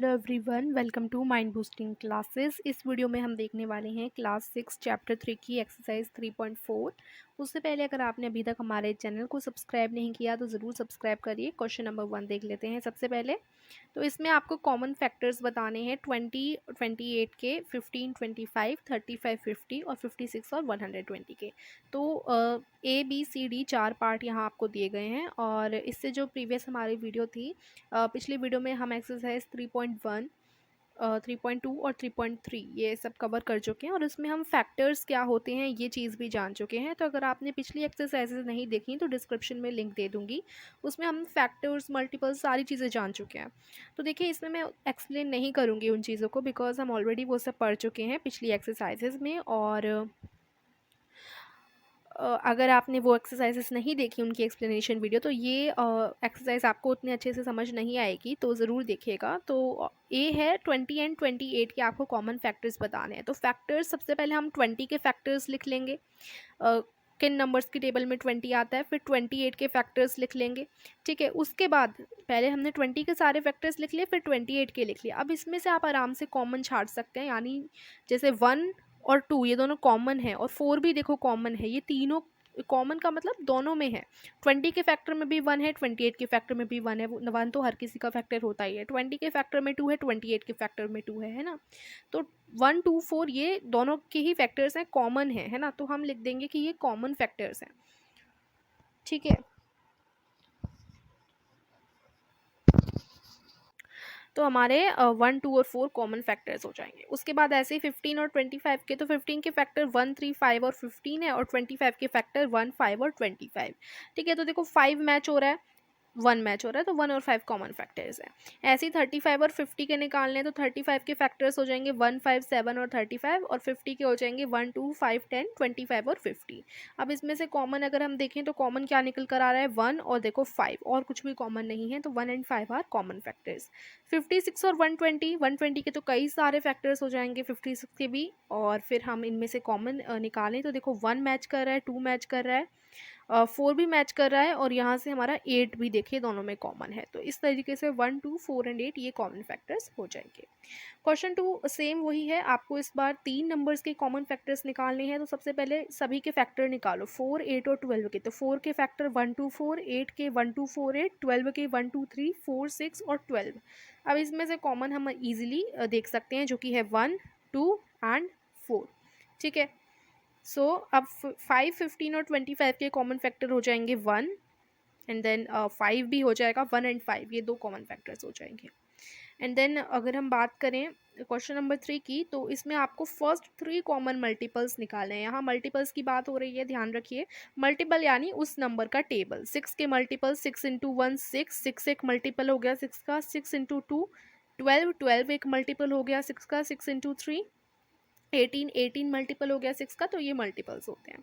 Hello everyone, welcome to mind boosting classes. इस video में हम देखने वाले हैं क्लास 6 चैप्टर 3 की एक्सरसाइज 3.4। उससे पहले अगर आपने अभी तक हमारे चैनल को सब्सक्राइब नहीं किया तो ज़रूर सब्सक्राइब करिए। क्वेश्चन नंबर 1 देख लेते हैं सबसे पहले। तो इसमें आपको कॉमन फैक्टर्स बताने हैं 20, 28 के, 15, 25, 35, 50 और 56 और 120 के। तो ABCD 4 पार्ट यहाँ आपको दिए गए हैं। और इससे जो प्रीवियस हमारी वीडियो थी, पिछली वीडियो में हम एक्सरसाइज 3.1, 3.2 और 3.3 ये सब कवर कर चुके हैं और इसमें हम फैक्टर्स क्या होते हैं ये चीज़ भी जान चुके हैं। तो अगर आपने पिछली एक्सरसाइजेज नहीं देखी तो डिस्क्रिप्शन में लिंक दे दूँगी, उसमें हम फैक्टर्स, मल्टीपल्स सारी चीज़ें जान चुके हैं। तो देखिए, इसमें मैं एक्सप्लेन नहीं करूँगी उन चीज़ों को, बिकॉज हम ऑलरेडी वो सब पढ़ चुके हैं पिछली एक्सरसाइजेज में। और अगर आपने वो एक्सरसाइजेस नहीं देखी उनकी एक्सप्लेनेशन वीडियो, तो ये एक्सरसाइज आपको उतने अच्छे से समझ नहीं आएगी, तो ज़रूर देखिएगा। तो ए है 20 एंड 28 के आपको कॉमन फैक्टर्स बताने हैं। तो फैक्टर्स सबसे पहले हम 20 के फैक्टर्स लिख लेंगे, किन नंबर्स की टेबल में 20 आता है। फिर 28 के फैक्टर्स लिख लेंगे, ठीक है। उसके बाद पहले हमने 20 के सारे फैक्टर्स लिख लिए, फिर 28 के लिख लिए। अब इसमें से आप आराम से कॉमन छाट सकते हैं, यानी जैसे 1 और 2 ये दोनों कॉमन है और 4 भी देखो कॉमन है। ये तीनों कॉमन का मतलब दोनों में है। 20 के फैक्टर में भी 1 है, 28 के फैक्टर में भी 1 है। 1 तो हर किसी का फैक्टर होता ही है। 20 के फैक्टर में 2 है, 28 के फैक्टर में 2 है ना। तो 1, 2, 4 ये दोनों के ही फैक्टर्स हैं, कॉमन है ना। तो हम लिख देंगे कि ये कॉमन फैक्टर्स हैं, ठीक है। तो हमारे 1, 2 और 4 कॉमन फैक्टर्स हो जाएंगे। उसके बाद ऐसे ही 15 और 25 के, तो 15 के फैक्टर 1, 3, 5 और 15 है, और 25 के फैक्टर 1, 5 और 25, ठीक है। तो देखो 5 मैच हो रहा है, 1 मैच हो रहा है, तो 1 और 5 कॉमन फैक्टर्स हैं। ऐसे ही 35 और 50 के निकालने हैं, तो 35 के फैक्टर्स हो जाएंगे 1, 5, 7 और 35, और 50 के हो जाएंगे 1, 2, 5, 10, 25 और 50। अब इसमें से कॉमन अगर हम देखें तो कॉमन क्या निकल कर आ रहा है, 1 और देखो 5, और कुछ भी कॉमन नहीं है, तो 1 एंड 5 आर कॉमन फैक्टर्स। 56 और 120 के तो कई सारे फैक्टर्स हो जाएंगे 56 के भी। और फिर हम इनमें से कॉमन निकालें तो देखो 1 मैच कर रहा है, 2 मैच कर रहा है, 4 भी मैच कर रहा है, और यहाँ से हमारा 8 भी देखिए दोनों में कॉमन है। तो इस तरीके से 1, 2, 4 एंड 8 ये कॉमन फैक्टर्स हो जाएंगे। क्वेश्चन 2 सेम वही है, आपको इस बार 3 नंबर्स के कॉमन फैक्टर्स निकालने हैं। तो सबसे पहले सभी के फैक्टर निकालो, 4, 8 और 12 के। तो 4 के फैक्टर 1, 2, 4, 8 के 1, 2, 4, 8, 12 के 1, 2, 3, 4, 6 और 12। अब इसमें से कॉमन हम इजीली देख सकते हैं, जो कि है 1, 2 एंड 4, ठीक है। सो अब 5, 15 और 25 के कॉमन फैक्टर हो जाएंगे 1, एंड देन 5 भी हो जाएगा, 1 एंड 5 ये दो कॉमन फैक्टर्स हो जाएंगे। एंड देन अगर हम बात करें क्वेश्चन नंबर 3 की, तो इसमें आपको फर्स्ट 3 कॉमन मल्टीपल्स निकालने हैं। यहाँ मल्टीपल्स की बात हो रही है, ध्यान रखिए। मल्टीपल यानी उस नंबर का टेबल। 6 के मल्टीपल 6 इंटू 1 6, 6 एक मल्टीपल हो गया 6 का, 6 इंटू 2 12, 12 एक मल्टीपल हो गया 6 का, 6 इंटू 3 18, 18 मल्टीपल हो गया 6 का। तो ये मल्टीपल्स होते हैं।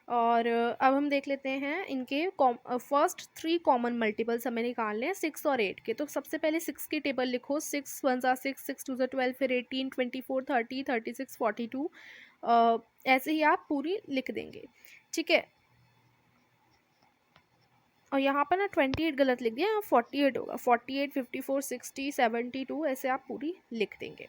और अब हम देख लेते हैं इनके फर्स्ट 3 कॉमन मल्टीपल्स हमें निकालने हैं 6 और 8 के। तो सबसे पहले 6 की टेबल लिखो, 6 1 ज़ा 6, 6 2 ज़ा 12, फिर 18, 24, 30, 36, 42। ऐसे ही आप पूरी लिख देंगे, ठीक है। और यहाँ पर ना 28 गलत लिख दिया, यहाँ 48 होगा, 48, 54, 60, 72 ऐसे आप पूरी लिख देंगे।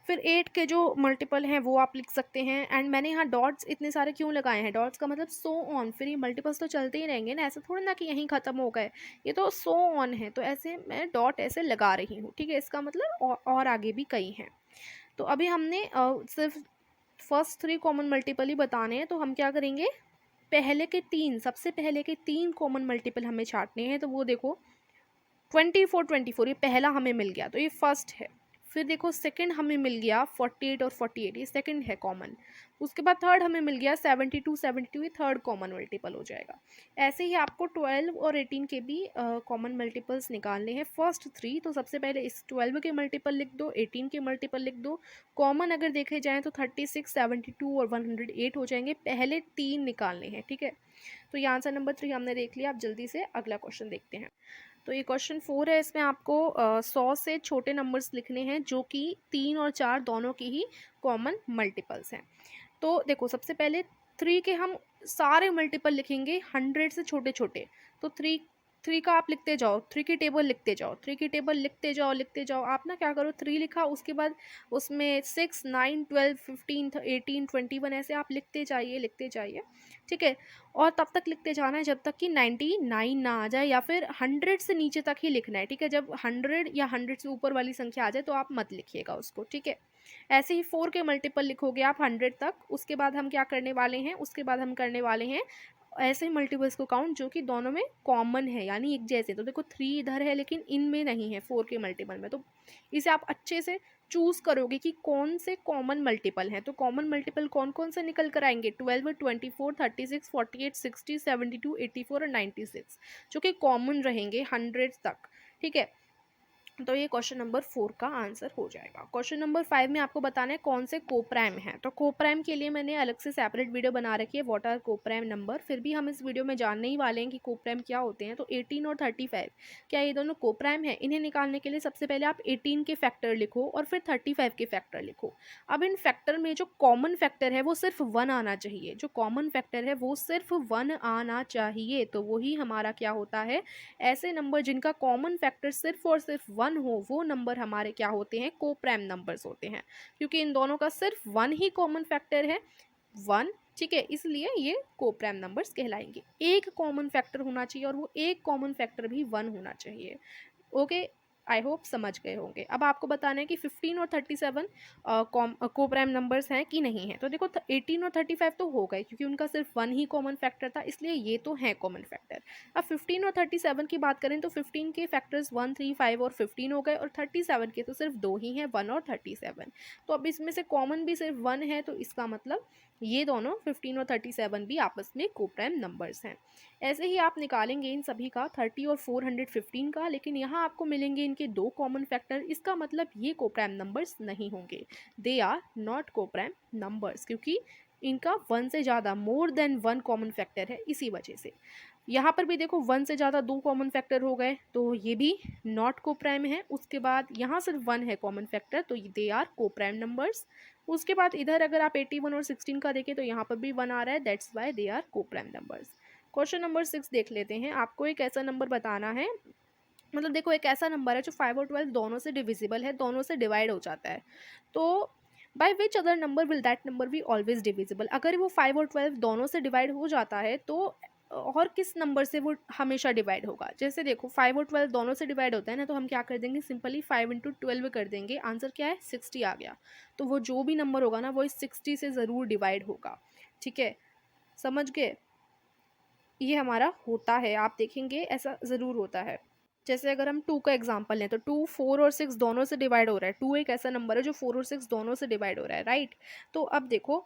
फिर 8 के जो मल्टीपल हैं वो आप लिख सकते हैं। एंड मैंने यहाँ डॉट्स इतने सारे क्यों लगाए हैं, डॉट्स का मतलब सो ऑन, फिर ये मल्टीपल्स तो चलते ही रहेंगे ना, ऐसा थोड़ा ना कि यहीं ख़त्म हो गए, ये तो सो ऑन है, तो ऐसे मैं डॉट ऐसे लगा रही हूँ, ठीक है। इसका मतलब और आगे भी कई हैं। तो अभी हमने सिर्फ फर्स्ट 3 कॉमन मल्टीपल ही बताने हैं, तो हम क्या करेंगे, पहले के 3, सबसे पहले के 3 कॉमन मल्टीपल हमें छांटने हैं। तो वो देखो 24, 24 ये पहला हमें मिल गया, तो ये फर्स्ट है। फिर देखो सेकंड हमें मिल गया 48 और 48, ये सेकंड है कॉमन। उसके बाद थर्ड हमें मिल गया 72, 72 ये थर्ड कॉमन मल्टीपल हो जाएगा। ऐसे ही आपको 12 और 18 के भी कॉमन मल्टीपल्स निकालने हैं, फर्स्ट 3। तो सबसे पहले इस 12 के मल्टीपल लिख दो, 18 के मल्टीपल लिख दो। कॉमन अगर देखे जाएँ तो 36, 72 और 108 हो जाएंगे। पहले 3 निकालने हैं, ठीक है। तो ये आंसर नंबर 3 हमने देख लिया। अब जल्दी से अगला क्वेश्चन देखते हैं। तो ये क्वेश्चन 4 है, इसमें आपको 100 से छोटे नंबर्स लिखने हैं, जो कि 3 और 4 दोनों की ही कॉमन मल्टीपल्स हैं। तो देखो सबसे पहले 3 के हम सारे मल्टीपल लिखेंगे 100 से छोटे छोटे। तो 3 3 का आप लिखते जाओ, 3 की टेबल लिखते जाओ, 3 की टेबल लिखते जाओ। आप ना क्या करो, 3 लिखा, उसके बाद उसमें 6, 9, 12, 15, 18, 21 ऐसे आप लिखते जाइए, ठीक है। और तब तक लिखते जाना है जब तक कि 99 ना आ जाए, या फिर 100 से नीचे तक ही लिखना है, ठीक है। जब 100 या 100 से ऊपर वाली संख्या आ जाए तो आप मत लिखिएगा उसको, ठीक है। ऐसे ही 4 के मल्टीपल लिखोगे आप 100 तक, उसके बाद हम क्या करने वाले हैं, उसके बाद हम करने वाले हैं ऐसे ही मल्टीपल्स को काउंट जो कि दोनों में कॉमन है, यानी एक जैसे। तो देखो 3 इधर है लेकिन इनमें नहीं है 4 के मल्टीपल में, तो इसे आप अच्छे से चूज करोगे कि कौन से कॉमन मल्टीपल हैं। तो कॉमन मल्टीपल कौन कौन से निकल कर आएंगे, 12, 24, 36, 48, 60, 72, 84 और 96, जो कि कॉमन रहेंगे 100 तक, ठीक है। तो ये क्वेश्चन नंबर 4 का आंसर हो जाएगा। क्वेश्चन नंबर 5 में आपको बताना है कौन से कोप्राइम हैं। तो कोप्राइम के लिए मैंने अलग से सेपरेट वीडियो बना रखी है, व्हाट आर कोप्राइम नंबर। फिर भी हम इस वीडियो में जानने ही वाले हैं कि कोप्राइम क्या होते हैं। तो 18 और 35 क्या ये दोनों कोप्राइम है? इन्हें निकालने के लिए सबसे पहले आप 18 के फैक्टर लिखो और फिर 35 के फैक्टर लिखो। अब इन फैक्टर में जो कॉमन फैक्टर है वो सिर्फ 1 आना चाहिए, जो कॉमन फैक्टर है वो सिर्फ 1 आना चाहिए। तो वही हमारा क्या होता है, ऐसे नंबर जिनका कॉमन फैक्टर सिर्फ और सिर्फ 1 हो, वो नंबर हमारे क्या होते हैं, कोप्राइम नंबर्स होते हैं। क्योंकि इन दोनों का सिर्फ 1 ही कॉमन फैक्टर है, 1, ठीक है, इसलिए ये कोप्राइम नंबर्स कहलाएंगे। एक कॉमन फैक्टर होना चाहिए और वो एक कॉमन फैक्टर भी 1 होना चाहिए। ओके, आई होप समझ गए होंगे। अब आपको बताना है कि 15 और 37 कोप्राइम नंबर्स हैं कि नहीं है। तो देखो 18 और 35 तो हो गए क्योंकि उनका सिर्फ 1 ही कॉमन फैक्टर था, इसलिए ये तो है कॉमन फैक्टर। अब 15 और 37 की बात करें तो 15 के फैक्टर्स 1, 3, 5 और 15 हो गए, और 37 के तो सिर्फ 2 ही हैं, 1 और 37। तो अब इसमें से कॉमन भी सिर्फ 1 है, तो इसका मतलब ये दोनों 15 और 37 भी आपस में कोप्राइम नंबर्स हैं। ऐसे ही आप निकालेंगे इन सभी का 30 और 415 का, लेकिन यहाँ आपको मिलेंगे इनके 2 कॉमन फैक्टर। इसका मतलब ये कोप्राइम नंबर्स नहीं होंगे, they are not coprime numbers, क्योंकि इनका 1 से ज़्यादा, मोर देन 1 कॉमन फैक्टर है, इसी वजह से। यहाँ पर भी देखो 1 से ज़्यादा 2 कॉमन फैक्टर हो गए, तो ये भी नॉट कोप्राइम है। उसके बाद यहाँ सिर्फ 1 है कॉमन फैक्टर, तो दे आर कोप्राइम नंबर्स। उसके बाद इधर अगर आप 81 और 16 का देखें तो यहाँ पर भी 1 आ रहा है, that's why they are coprime numbers. Question number 6 देख लेते हैं। आपको एक ऐसा नंबर बताना है, मतलब देखो एक ऐसा नंबर है जो 5 और 12 दोनों से डिविजिबल है, दोनों से डिवाइड हो जाता है। तो by which other number will that number be always divisible? अगर वो 5 और 12 दोनों से डिवाइड हो जाता है तो और किस नंबर से वो हमेशा डिवाइड होगा? जैसे देखो 5 और 12 दोनों से डिवाइड होता है ना, तो हम क्या कर देंगे, सिंपली 5 इंटू 12 कर देंगे। आंसर क्या है, 60 आ गया। तो वो जो भी नंबर होगा ना वो इस 60 से ज़रूर डिवाइड होगा, ठीक है, समझ गए? ये हमारा होता है, आप देखेंगे ऐसा ज़रूर होता है। जैसे अगर हम 2 का एग्जांपल लें तो 2, 4 और 6 दोनों से डिवाइड हो रहा है। 2 एक ऐसा नंबर है जो 4 और 6 दोनों से डिवाइड हो रहा है, राइट। तो अब देखो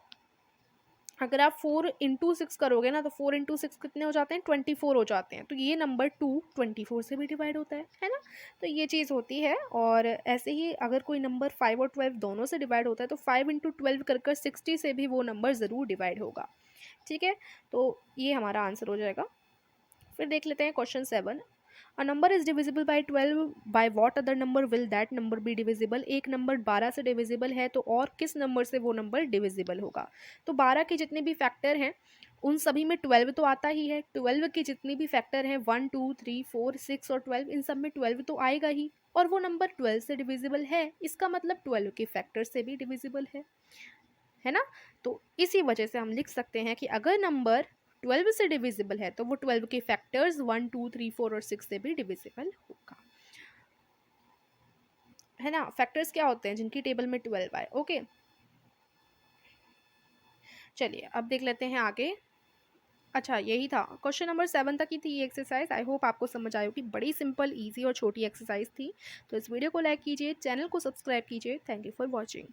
अगर आप 4 इंटू 6 करोगे ना तो 4 इंटू 6 कितने हो जाते हैं, 24 हो जाते हैं। तो ये नंबर 2 24 से भी डिवाइड होता है ना। तो ये चीज़ होती है। और ऐसे ही अगर कोई नंबर 5 और 12 दोनों से डिवाइड होता है तो 5 इंटू 12 कर 60 से भी वो नंबर ज़रूर डिवाइड होगा, ठीक है। तो ये हमारा आंसर हो जाएगा। फिर देख लेते हैं question 7। A number is divisible by 12, by what other number will that number be divisible? एक नंबर 12 से डिविजिबल है तो और किस नंबर से वो नंबर डिविजिबल होगा? तो 12 के जितने भी फैक्टर हैं उन सभी में 12 तो आता ही है। 12 के जितने भी फैक्टर हैं 1, 2, 3, 4, 6 और 12, इन सब में 12 तो आएगा ही, और वो नंबर 12 से डिविजिबल है, इसका मतलब 12 के फैक्टर से भी डिविजिबल है ना। तो इसी वजह से हम लिख सकते हैं कि अगर नंबर 12 से डिविजिबल है तो वो 12 के फैक्टर्स 1, 2, 3, 4 और 6 से भी डिविजिबल होगा, है ना। फैक्टर्स क्या होते हैं जिनकी टेबल में 12 आए, ओके। चलिए अब देख लेते हैं आगे। अच्छा यही था, क्वेश्चन नंबर 7 तक ही थी ये एक्सरसाइज। आई होप आपको समझ आए कि बड़ी सिंपल, इजी और छोटी एक्सरसाइज थी। तो इस वीडियो को लाइक कीजिए, चैनल को सब्सक्राइब कीजिए। Thank you for watching.